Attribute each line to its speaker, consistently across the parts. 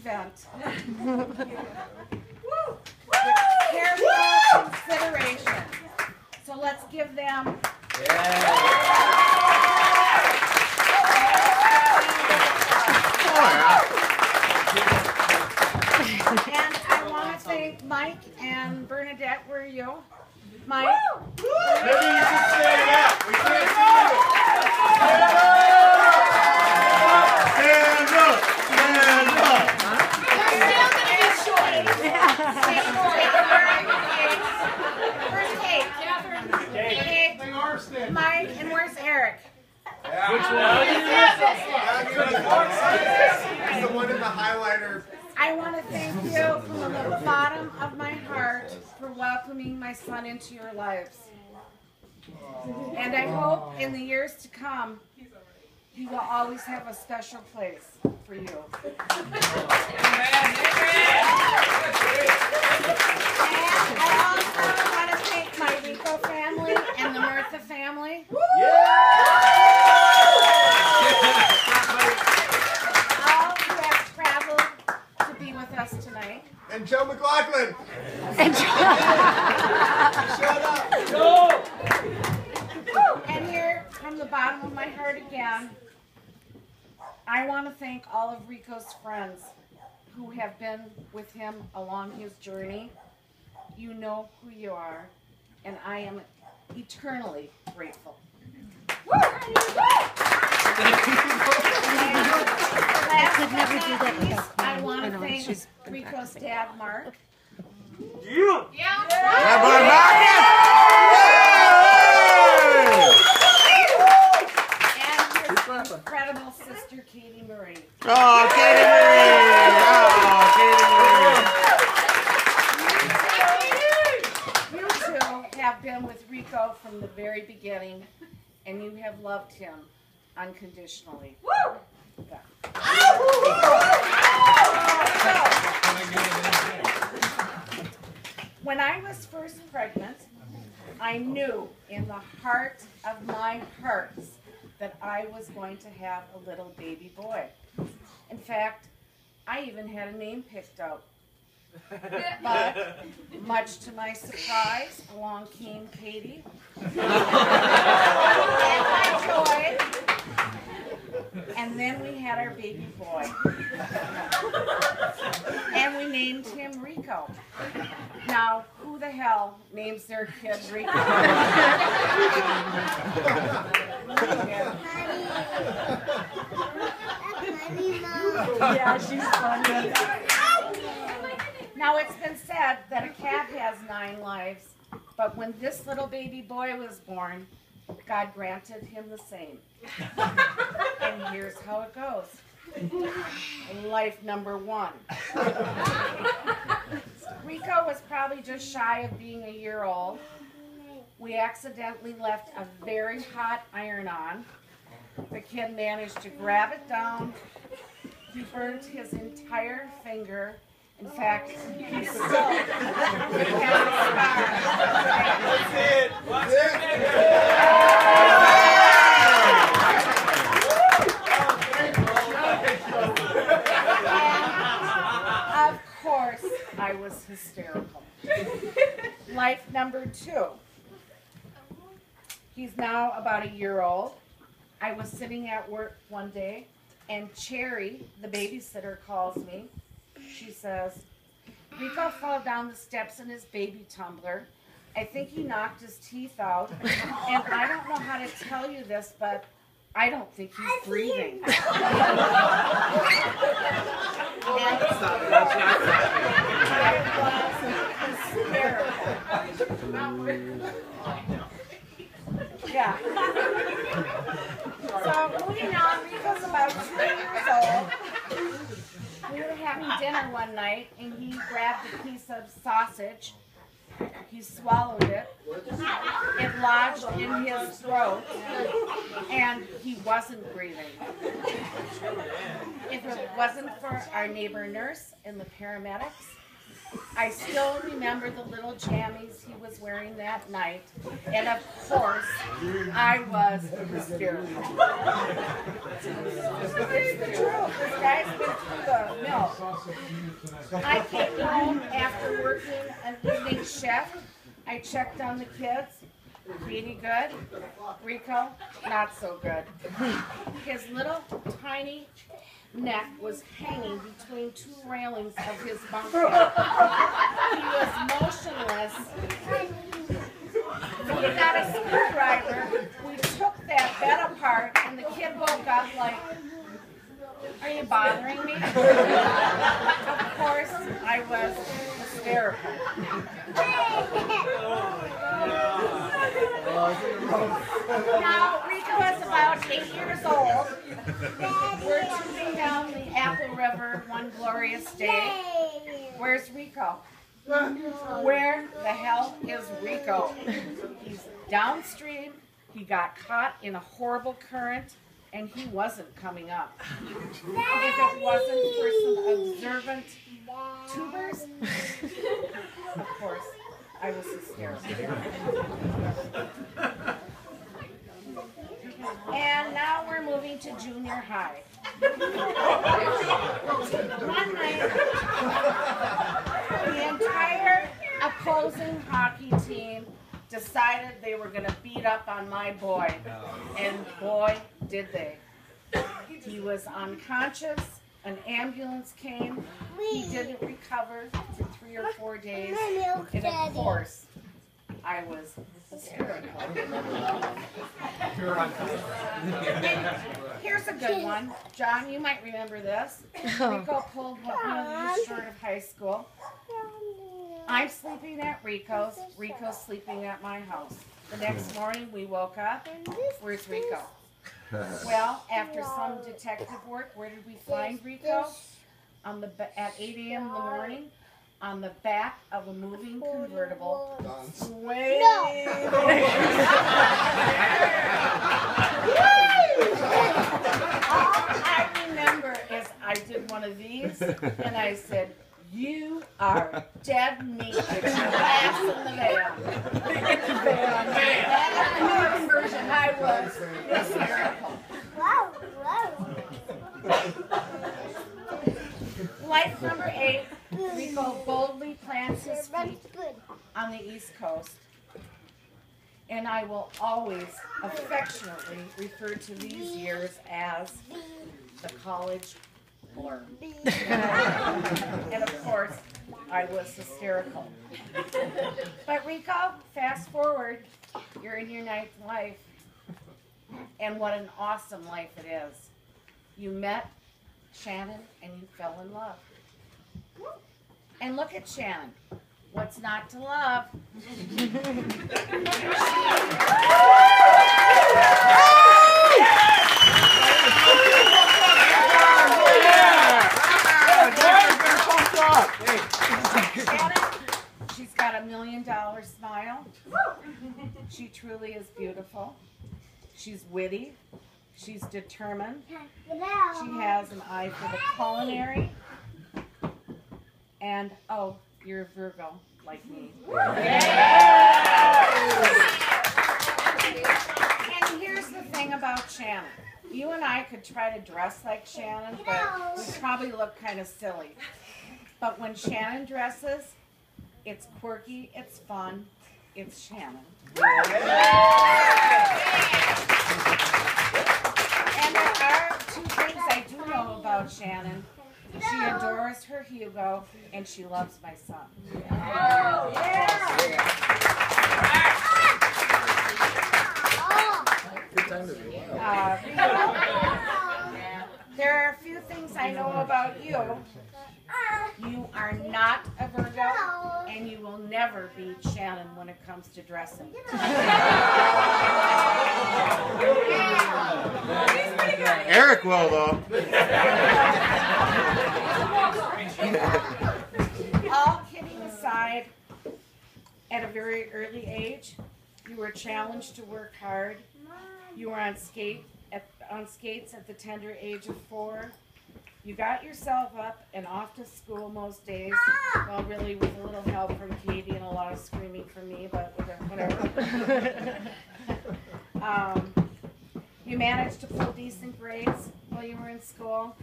Speaker 1: event with careful consideration. So let's give them. And I want to thank Mike and Bernadette. Where are you? Mike?
Speaker 2: Maybe you should stand up. We can't see you. Stand up. Stand up. Stand up.
Speaker 1: You're still going to be short. Where's Kate? Mike, and where's Eric?
Speaker 2: Which one? It's the one in the highlighter.
Speaker 1: I want to thank you from the bottom of my heart for welcoming my son into your lives. And I hope in the years to come, he will always have a special place for you. And I also want to thank my Rico family and the Murtha family. All who have traveled to be with us tonight.
Speaker 2: And Joe McLaughlin.
Speaker 3: Shut up.
Speaker 2: Joe.
Speaker 1: And here, from the bottom of my heart again, I want to thank all of Rico's friends who have been with him along his journey. You know who you are, and I am eternally grateful. Last but not least, I want to thank Rico's dad, Mark. And his incredible sister, Katie Marie.
Speaker 3: Oh, Katie Marie!
Speaker 1: You two have been with Rico from the very beginning, and you have loved him unconditionally. Woo! Yeah. When I was first pregnant, I knew in the heart of my hearts that I was going to have a little baby boy. In fact, I even had a name picked out. But, much to my surprise, along came Katie and my joy, and then we had our baby boy. And we named him Rico. Now, who the hell names their kid Rico?
Speaker 4: Yeah, she's funny.
Speaker 1: Now, it's been said that a cat has 9 lives, but when this little baby boy was born, God granted him the same. And here's how it goes. Life number 1. Rico was probably just shy of being a year old. We accidentally left a very hot iron on. The kid managed to grab it down. He burned his entire finger. In fact, he still has a scar.
Speaker 2: That's it. What's her name?
Speaker 1: And, of course, I was hysterical. Life number 2. He's now about a year old. I was sitting at work one day, and Cherry, the babysitter, calls me. She says, Rico fell down the steps in his baby tumbler. I think he knocked his teeth out. And I don't know how to tell you this, but I don't think he's breathing. And it was hysterical. Yeah. So moving on, Rico's about 2 years old. We were having dinner one night, and he grabbed a piece of sausage. He swallowed it. It lodged in his throat, and he wasn't breathing. If it wasn't for our neighbor nurse and the paramedics, I still remember the little jammies he was wearing that night, and of course, I was hysterical. It's the truth. This guy's been through the mill. I came home after working an evening shift. I checked on the kids. Katie good. Rico, not so good. His little tiny neck was hanging between two railings of his bunk bed. He was motionless. We got a screwdriver. We took that bed apart, and the kid woke up like, "Are you bothering me?" Of course, I was hysterical. Now, Rico is about 8 years old. We're cruising down the Apple River one glorious day. Where's Rico? Where the hell is Rico? He's downstream. He got caught in a horrible current, and he wasn't coming up. If it wasn't for some observant tubers, of course, I was hysterical. And now we're moving to junior high. One night, the entire opposing hockey team decided they were going to beat up on my boy. And boy, did they. He was unconscious. An ambulance came. He didn't recover for 3 or 4 days. And of course, I was hysterical. And here's a good one. John, you might remember this. Rico pulled what we used short of high school. I'm sleeping at Rico's. Rico's sleeping at my house. The next morning we woke up. Where's Rico? Well, after some detective work, where did we find Rico? At 8 a.m. in the morning, on the back of a moving convertible. Wait. All I remember is I did one of these, and I said, "You are dead meat with your ass in the van." That conversion, I was hysterical. Life number 8, Rico boldly plants his feet on the East Coast. And I will always affectionately refer to these years as the college blur. And of course, I was hysterical. But Rico, fast forward, you're in your 9th life. And what an awesome life it is. You met Shannon and you fell in love. And look at Shannon. What's not to love? Shannon, she's got a $1 million smile. She truly is beautiful. She's witty. She's determined. She has an eye for the culinary. And, oh, you're a Virgo, like me. And here's the thing about Shannon. You and I could try to dress like Shannon, but we probably look kind of silly. But when Shannon dresses, it's quirky, it's fun, it's Shannon. And there are 2 things I do know about Shannon. She adores her Hugo, and she loves my son. There are a few things I know about you. You are not a Virgo, and you will never beat Shannon when it comes to dressing.
Speaker 3: Eric will, though.
Speaker 1: All kidding aside, at a very early age, you were challenged to work hard. You were on skates at the tender age of 4. You got yourself up and off to school most days. Well, really, with a little help from Katie and a lot of screaming from me, but whatever. You managed to pull decent grades while you were in school.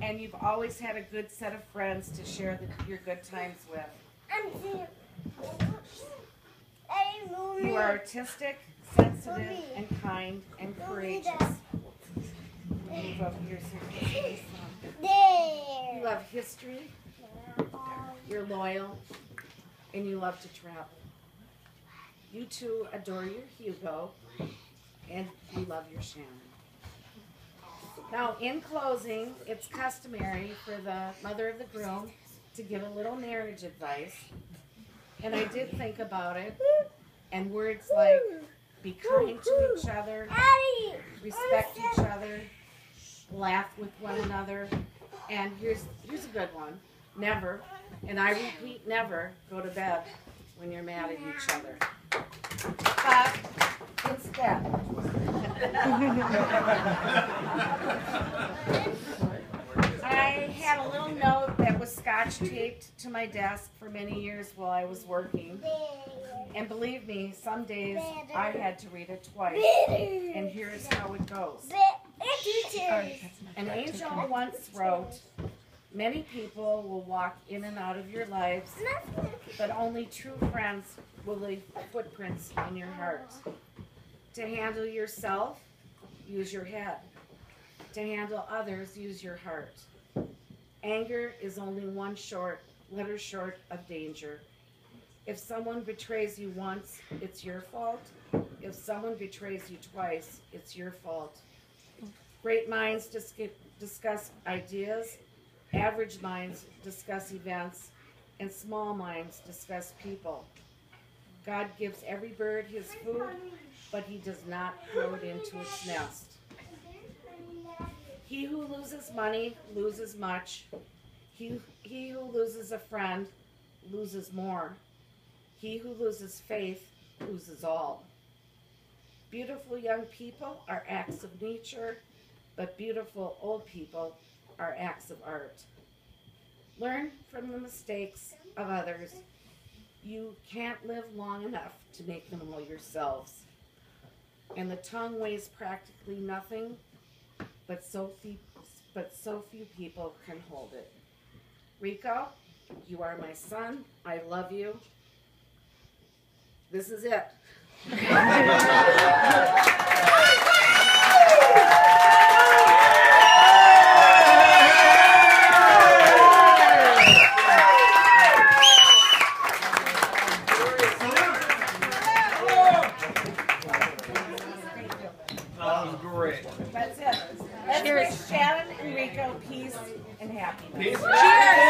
Speaker 1: And and you've always had a good set of friends to share your good times with. You are artistic, sensitive, and kind, and courageous. Move up here so you can see some. You love history, you're loyal, and you love to travel. You too adore your Hugo, and you love your Shannon. Now, in closing, it's customary for the mother of the groom to give a little marriage advice. And I did think about it, and words like be kind to each other, respect each other, laugh with one another, and here's a good one, never, and I repeat never, go to bed when you're mad at each other. But instead, I had a little note that was scotch taped to my desk for many years while I was working. And believe me, some days I had to read it twice. And here's how it goes. An angel once wrote, many people will walk in and out of your lives, but only true friends will leave footprints in your heart. To handle yourself, use your head. To handle others, use your heart. Anger is only one letter short of danger. If someone betrays you once, it's your fault. If someone betrays you twice, it's your fault. Great minds discuss ideas, average minds discuss events, and small minds discuss people. God gives every bird his food, but he does not throw it into its nest. He who loses money loses much. He who loses a friend loses more. He who loses faith loses all. Beautiful young people are acts of nature, but beautiful old people are acts of art. Learn from the mistakes of others. You can't live long enough to make them all yourselves. And the tongue weighs practically nothing, but so few people can hold it. Rico, you are my son. I love you. This is it. That's it. Let's wish Shannon and Rico peace and happiness.
Speaker 2: Peace. Cheers!